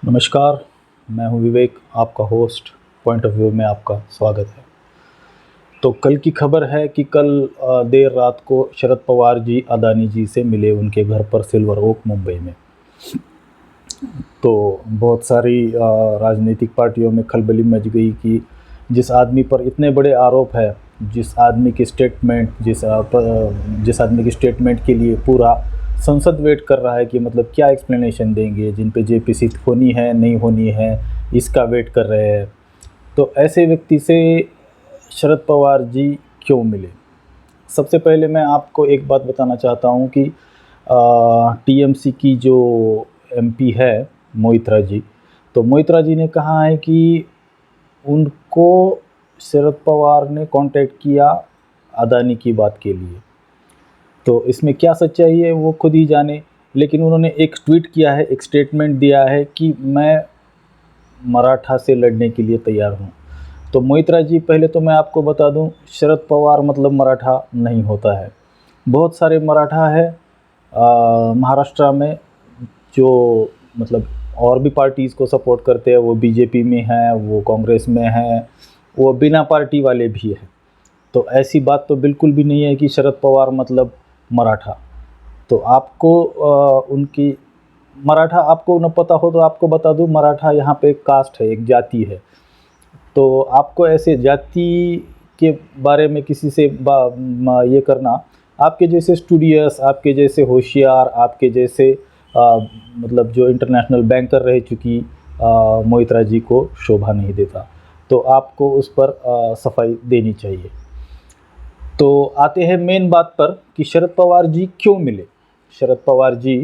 नमस्कार, मैं हूं विवेक, आपका होस्ट। पॉइंट ऑफ व्यू में आपका स्वागत है। तो कल की खबर है कि कल देर रात को शरद पवार जी अदानी जी से मिले उनके घर पर सिल्वर ओक मुंबई में। तो बहुत सारी राजनीतिक पार्टियों में खलबली मच गई कि जिस आदमी पर इतने बड़े आरोप है, जिस आदमी की स्टेटमेंट के लिए पूरा संसद वेट कर रहा है कि मतलब क्या एक्सप्लेनेशन देंगे, जिन पे जेपीसी होनी है नहीं होनी है, इसका वेट कर रहे हैं। तो ऐसे व्यक्ति से शरद पवार जी क्यों मिले? सबसे पहले मैं आपको एक बात बताना चाहता हूँ कि टीएमसी की जो एमपी है मोहित्रा जी, तो मोहित्रा जी ने कहा है कि उनको शरद पवार ने कांटेक्ट किया अदानी की बात के लिए। तो इसमें क्या सच्चाई है वो खुद ही जाने, लेकिन उन्होंने एक ट्वीट किया है, एक स्टेटमेंट दिया है कि मैं मराठा से लड़ने के लिए तैयार हूँ। तो मोहित्रा जी, पहले तो मैं आपको बता दूं, शरद पवार मतलब मराठा नहीं होता है। बहुत सारे मराठा है महाराष्ट्र में जो मतलब और भी पार्टीज़ को सपोर्ट करते हैं। वो बीजेपी में हैं, वो कांग्रेस में हैं, वो बिना पार्टी वाले भी हैं। तो ऐसी बात तो बिल्कुल भी नहीं है कि शरद पवार मतलब मराठा। तो आपको उनकी मराठा आपको न पता हो तो आपको बता दूं, मराठा यहाँ पे एक कास्ट है, एक जाति है। तो आपको ऐसे जाति के बारे में किसी से ये करना, आपके जैसे स्टूडियस, आपके जैसे होशियार, आपके जैसे मतलब जो इंटरनेशनल बैंकर रह चुकी मोहित्रा जी को शोभा नहीं देता। तो आपको उस पर सफाई देनी चाहिए। तो आते हैं मेन बात पर कि शरद पवार जी क्यों मिले। शरद पवार जी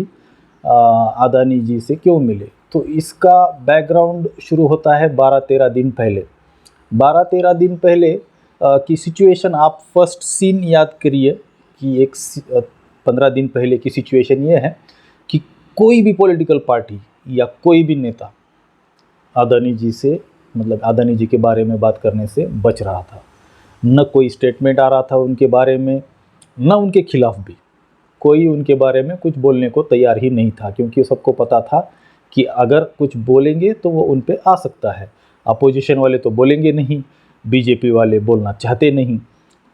अदानी जी से क्यों मिले? तो इसका बैकग्राउंड शुरू होता है 12-13 दिन पहले। 12-13 दिन पहले की सिचुएशन आप फर्स्ट सीन याद करिए कि 15 दिन पहले की सिचुएशन ये है कि कोई भी पॉलिटिकल पार्टी या कोई भी नेता अदानी जी से मतलब अदानी जी के बारे में बात करने से बच रहा था। न कोई स्टेटमेंट आ रहा था उनके बारे में, न उनके खिलाफ भी कोई उनके बारे में कुछ बोलने को तैयार ही नहीं था, क्योंकि सबको पता था कि अगर कुछ बोलेंगे तो वो उन पे आ सकता है। अपोजिशन वाले तो बोलेंगे नहीं, बीजेपी वाले बोलना चाहते नहीं,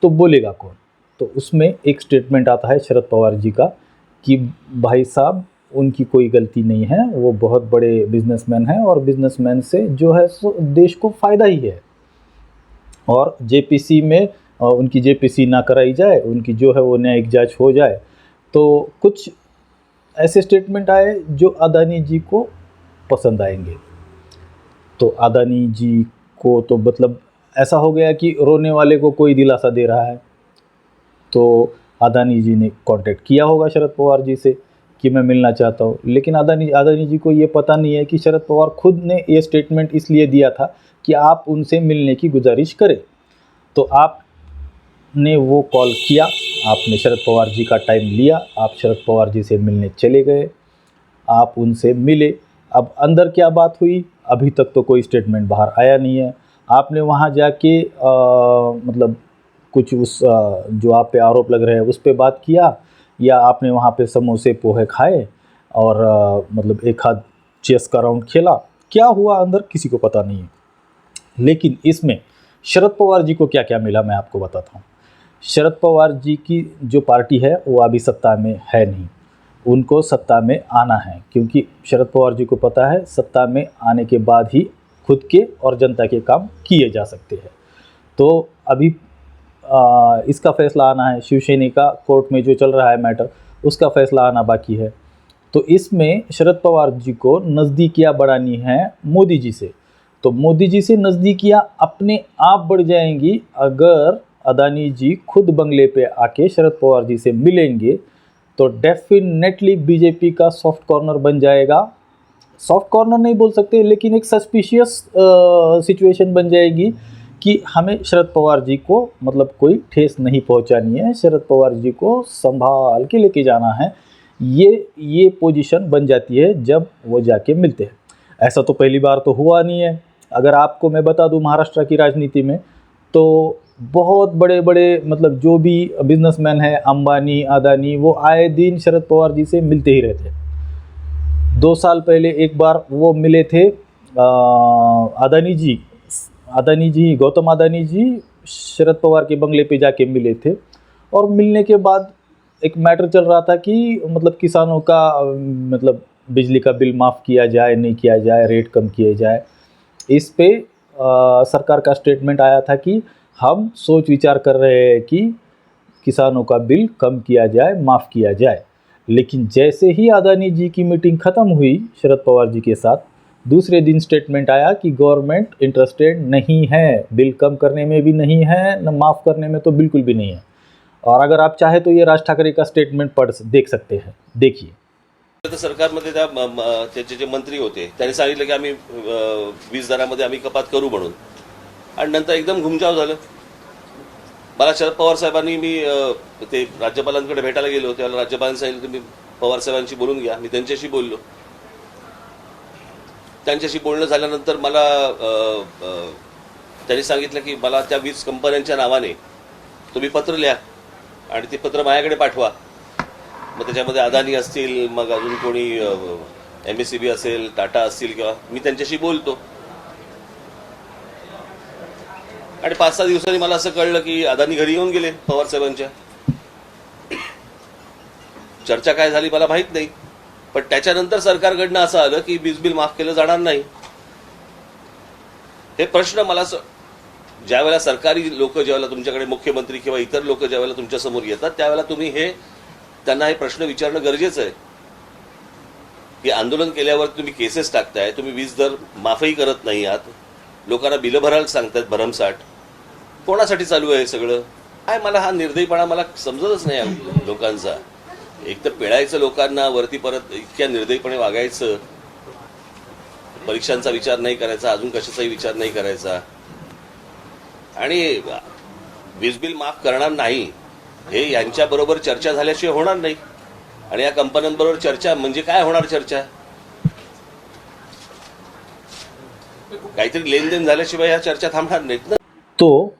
तो बोलेगा कौन? तो उसमें एक स्टेटमेंट आता है शरद पवार जी का कि भाई साहब, उनकी कोई गलती नहीं है, वो बहुत बड़े बिजनेसमैन हैं और बिजनेसमैन से जो है सो देश को फ़ायदा ही है। और जेपीसी में उनकी जेपीसी ना कराई जाए, उनकी जो है वो न्यायिक जांच हो जाए। तो कुछ ऐसे स्टेटमेंट आए जो अदानी जी को पसंद आएंगे। तो अदानी जी को तो मतलब ऐसा हो गया कि रोने वाले को कोई दिलासा दे रहा है। तो अदानी जी ने कांटेक्ट किया होगा शरद पवार जी से कि मैं मिलना चाहता हूँ, लेकिन अदानी जी को ये पता नहीं है कि शरद पवार खुद ने ये स्टेटमेंट इसलिए दिया था कि आप उनसे मिलने की गुजारिश करें। तो आपने वो कॉल किया, आपने शरद पवार जी का टाइम लिया, आप शरद पवार जी से मिलने चले गए, आप उनसे मिले। अब अंदर क्या बात हुई अभी तक तो कोई स्टेटमेंट बाहर आया नहीं है। आपने वहाँ जाके मतलब कुछ उस जो आप पे आरोप लग रहे हैं उस पे बात किया, या आपने वहाँ पे समोसे पोहे खाए और मतलब एक आध चेस का राउंड खेला? क्या हुआ अंदर किसी को पता नहीं है। लेकिन इसमें शरद पवार जी को क्या क्या मिला मैं आपको बताता हूँ। शरद पवार जी की जो पार्टी है वो अभी सत्ता में है नहीं, उनको सत्ता में आना है, क्योंकि शरद पवार जी को पता है सत्ता में आने के बाद ही खुद के और जनता के काम किए जा सकते हैं। तो अभी इसका फैसला आना है, शिवसेना का कोर्ट में जो चल रहा है मैटर, उसका फैसला आना बाकी है। तो इसमें शरद पवार जी को नज़दीकियाँ बढ़ानी है मोदी जी से। तो मोदी जी से नज़दीकियाँ अपने आप बढ़ जाएंगी अगर अदानी जी खुद बंगले पे आके शरद पवार जी से मिलेंगे। तो डेफिनेटली बीजेपी का सॉफ्ट कॉर्नर बन जाएगा। सॉफ्ट कॉर्नर नहीं बोल सकते, लेकिन एक सस्पिशियस सिचुएशन बन जाएगी कि हमें शरद पवार जी को मतलब कोई ठेस नहीं पहुंचानी है, शरद पवार जी को संभाल के लेके जाना है। ये पोजीशन बन जाती है जब वो जाके मिलते हैं। ऐसा तो पहली बार तो हुआ नहीं है। अगर आपको मैं बता दूं महाराष्ट्र की राजनीति में तो बहुत बड़े बड़े मतलब जो भी बिजनेसमैन है, अंबानी, अदानी, वो आए दिन शरद पवार जी से मिलते ही रहते हैं। 2 साल पहले एक बार वो मिले थे अदानी जी गौतम अदानी जी शरद पवार के बंगले पे जाके मिले थे। और मिलने के बाद एक मैटर चल रहा था कि मतलब किसानों का मतलब बिजली का बिल माफ़ किया जाए, नहीं किया जाए, रेट कम किए जाए। इस पे सरकार का स्टेटमेंट आया था कि हम सोच विचार कर रहे हैं कि किसानों का बिल कम किया जाए, माफ़ किया जाए। लेकिन जैसे ही अदानी जी की मीटिंग ख़त्म हुई शरद पवार जी के साथ, दूसरे दिन स्टेटमेंट आया कि गवर्नमेंट इंटरेस्टेड नहीं है, बिल कम करने में भी नहीं है, न माफ़ करने में तो बिल्कुल भी नहीं है। और अगर आप चाहे तो ये राज ठाकरे का स्टेटमेंट देख सकते हैं, देखिए। तर सरकारमध्ये त्याचे जे मंत्री होते त्यांनी सांगितलं की आम्ही वीज दरामध्ये आम्ही कपात करू म्हणून, आणि नंतर एकदम घुमजाव झालं। मला शरद पवार साहेबांनी मी ते राज्यपालांकडे भेटायला गेलो त्यावेळेला राज्यपालांनी सांगितलं तुम्ही पवार साहेबांशी बोलून घ्या। मी त्यांच्याशी बोललो। त्यांच्याशी बोलणं झाल्यानंतर मला त्यांनी सांगितलं की मला त्या वीज कंपन्यांच्या नावाने तुम्ही पत्र लिहा आणि ते पत्र माझ्याकडे पाठवा। मग त्याच्यामध्ये अदानी असतील, मग अजून कोणी MSCB असेल, टाटा असतील, किंवा मी त्यांच्याशी बोलतो। आणि 5-6 दिवसांनी मला असं कळलं की अदानी घरी येऊन गेले पवार साहेबांच्या। चर्चा काय झाली मला माहित नाही, पण त्याच्यानंतर सरकारकडनं असं आलं की वीज बिल माफ केलं जाणार नाही। हे प्रश्न मला ज्यावेळेला सरकारी लोक ज्यावेळेला तुमच्याकडे मुख्यमंत्री किंवा इतर लोक ज्यावेळेला तुमच्या समोर येतात त्यावेळेला तुम्ही त्यांना हे प्रश्न विचारणं गरजेचं आहे की आंदोलन केल्यावर तुम्ही केसेस टाकताय, तुम्ही वीज दर माफही करत नाही आहात, लोकांना बिलं भरायला सांगतायत भरमसाठ, कोणासाठी चालू आहे सगळं काय? मला हा निर्दयीपणा मला समजतच नाही लोकांचा। एक तर पिळायचं लोकांना, वरती परत इतक्या निर्दयीपणे वागायचं, परीक्षांचा विचार नाही करायचा, अजून कशाचाही विचार नाही करायचा, आणि वीज बिल माफ करणार नाही हे यांच्याबरोबर चर्चा झाल्याशिवाय होणार नाही। आणि या कंपन्यांबरोबर चर्चा म्हणजे काय होणार? चर्चा काहीतरी लेनदेन झाल्याशिवाय या चर्चा थांबणार नाहीत ना। तो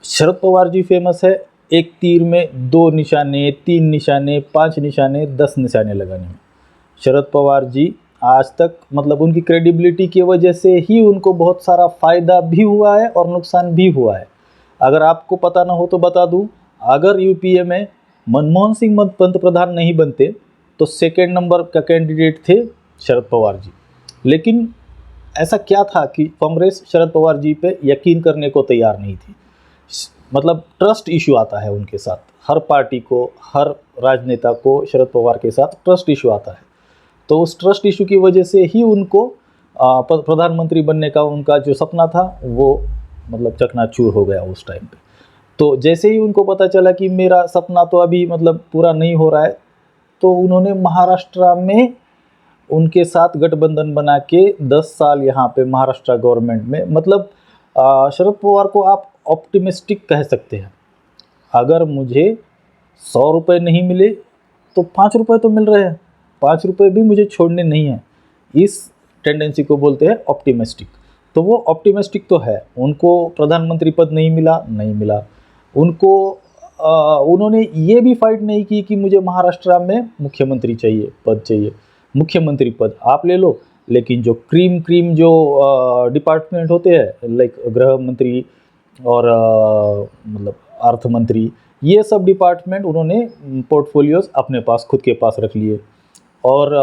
शरद पवार जी फेमस है एक तीर में 2 निशाने, 3 निशाने, 5 निशाने, 10 निशाने लगाने में। शरद पवार जी आज तक मतलब उनकी क्रेडिबिलिटी की वजह से ही उनको बहुत सारा फ़ायदा भी हुआ है और नुकसान भी हुआ है। अगर आपको पता ना हो तो बता दूं, अगर यूपीए में मनमोहन सिंह पंतप्रधान नहीं बनते तो सेकेंड नंबर का कैंडिडेट थे शरद पवार जी। लेकिन ऐसा क्या था कि कांग्रेस शरद पवार जी पे यकीन करने को तैयार नहीं थी। मतलब ट्रस्ट इशू आता है उनके साथ, हर पार्टी को, हर राजनेता को शरद पवार के साथ ट्रस्ट इशू आता है। तो उस ट्रस्ट इशू की वजह से ही उनको प्रधानमंत्री बनने का उनका जो सपना था वो मतलब चकनाचूर हो गया उस टाइम पे। तो जैसे ही उनको पता चला कि मेरा सपना तो अभी मतलब पूरा नहीं हो रहा है, तो उन्होंने महाराष्ट्र में उनके साथ गठबंधन बना के 10 साल यहाँ पे महाराष्ट्र गवर्नमेंट में मतलब शरद पवार को आप ऑप्टिमिस्टिक कह सकते हैं। अगर मुझे 100 रुपये नहीं मिले तो 5 रुपये तो मिल रहे हैं, 5 रुपये भी मुझे छोड़ने नहीं हैं, इस टेंडेंसी को बोलते हैं ऑप्टिमिस्टिक। तो वो ऑप्टिमिस्टिक तो है। उनको प्रधानमंत्री पद नहीं मिला, उनको उन्होंने ये भी फाइट नहीं की कि मुझे महाराष्ट्र में मुख्यमंत्री चाहिए, पद चाहिए। मुख्यमंत्री पद आप ले लो, लेकिन जो क्रीम जो डिपार्टमेंट होते हैं लाइक गृह मंत्री और मतलब अर्थ मंत्री, ये सब डिपार्टमेंट उन्होंने पोर्टफोलियोज अपने पास खुद के पास रख लिए। और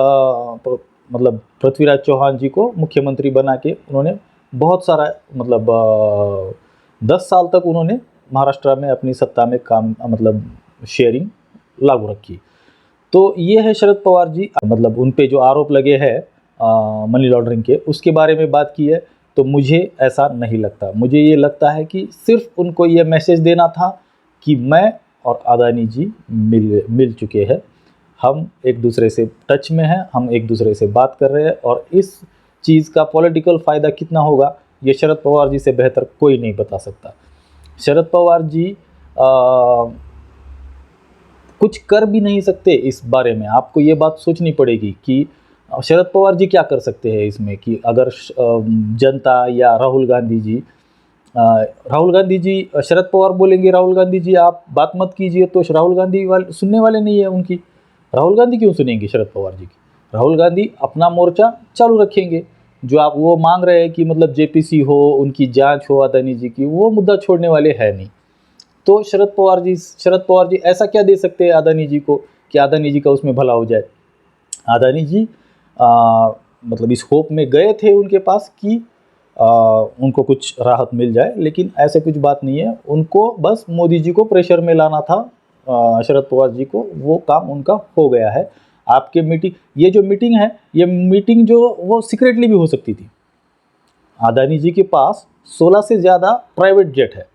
मतलब पृथ्वीराज चौहान जी को मुख्यमंत्री बना के उन्होंने बहुत सारा मतलब 10 साल तक उन्होंने महाराष्ट्र में अपनी सत्ता में काम मतलब शेयरिंग लागू रखी। तो ये है शरद पवार जी। मतलब उन पे जो आरोप लगे हैं मनी लॉन्ड्रिंग के, उसके बारे में बात की है, तो मुझे ऐसा नहीं लगता। मुझे ये लगता है कि सिर्फ उनको ये मैसेज देना था कि मैं और अदानी जी मिल चुके हैं, हम एक दूसरे से टच में हैं, हम एक दूसरे से बात कर रहे हैं, और इस चीज़ का पॉलिटिकल फ़ायदा कितना होगा ये शरद पवार जी से बेहतर कोई नहीं बता सकता। शरद पवार जी कुछ कर भी नहीं सकते इस बारे में। आपको ये बात सोचनी पड़ेगी कि शरद पवार जी क्या कर सकते हैं इसमें, कि अगर जनता या राहुल गांधी जी शरद पवार बोलेंगे राहुल गांधी जी आप बात मत कीजिए, तो राहुल गांधी सुनने वाले नहीं है उनकी। राहुल गांधी क्यों सुनेंगे शरद पवार जी की? राहुल गांधी अपना मोर्चा चालू रखेंगे। जो आप वो मांग रहे हैं कि मतलब जेपीसी हो, उनकी जांच हो अदानी जी की, वो मुद्दा छोड़ने वाले है नहीं। तो शरद पवार जी ऐसा क्या दे सकते हैं अदानी जी को कि अदानी जी का उसमें भला हो जाए। अदानी जी मतलब इस होप में गए थे उनके पास कि उनको कुछ राहत मिल जाए, लेकिन ऐसे कुछ बात नहीं है। उनको बस मोदी जी को प्रेशर में लाना था, शरद पवार जी को, वो काम उनका हो गया है। आपके मीटिंग, ये जो मीटिंग है, ये मीटिंग जो वो सीक्रेटली भी हो सकती थी। अदानी जी के पास 16 से ज़्यादा प्राइवेट जेट है,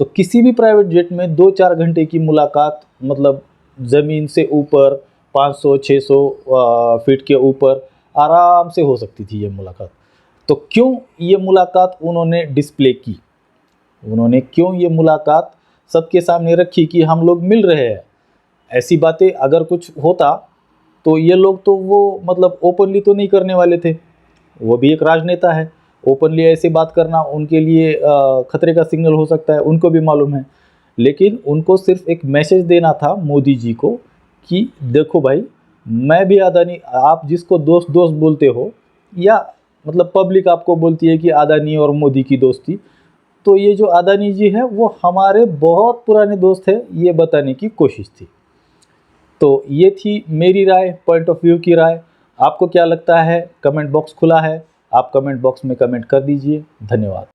तो किसी भी प्राइवेट जेट में 2-4 घंटे की मुलाकात, मतलब ज़मीन से ऊपर 500-600 फीट के ऊपर आराम से हो सकती थी ये मुलाकात। तो क्यों ये मुलाकात उन्होंने डिस्प्ले की, उन्होंने क्यों ये मुलाकात सबके सामने रखी कि हम लोग मिल रहे हैं। ऐसी बातें अगर कुछ होता तो ये लोग तो वो मतलब ओपनली तो नहीं करने वाले थे। वो भी एक राजनेता है, ओपनली ऐसे बात करना उनके लिए खतरे का सिग्नल हो सकता है, उनको भी मालूम है। लेकिन उनको सिर्फ एक मैसेज देना था मोदी जी को कि देखो भाई, मैं भी अदानी, आप जिसको दोस्त दोस्त बोलते हो, या मतलब पब्लिक आपको बोलती है कि अदानी और मोदी की दोस्ती, तो ये जो अदानी जी है वो हमारे बहुत पुराने दोस्त हैं, ये बताने की कोशिश थी। तो ये थी मेरी राय, पॉइंट ऑफ व्यू की राय। आपको क्या लगता है? कमेंट बॉक्स खुला है, आप कमेंट बॉक्स में कमेंट कर दीजिए। धन्यवाद।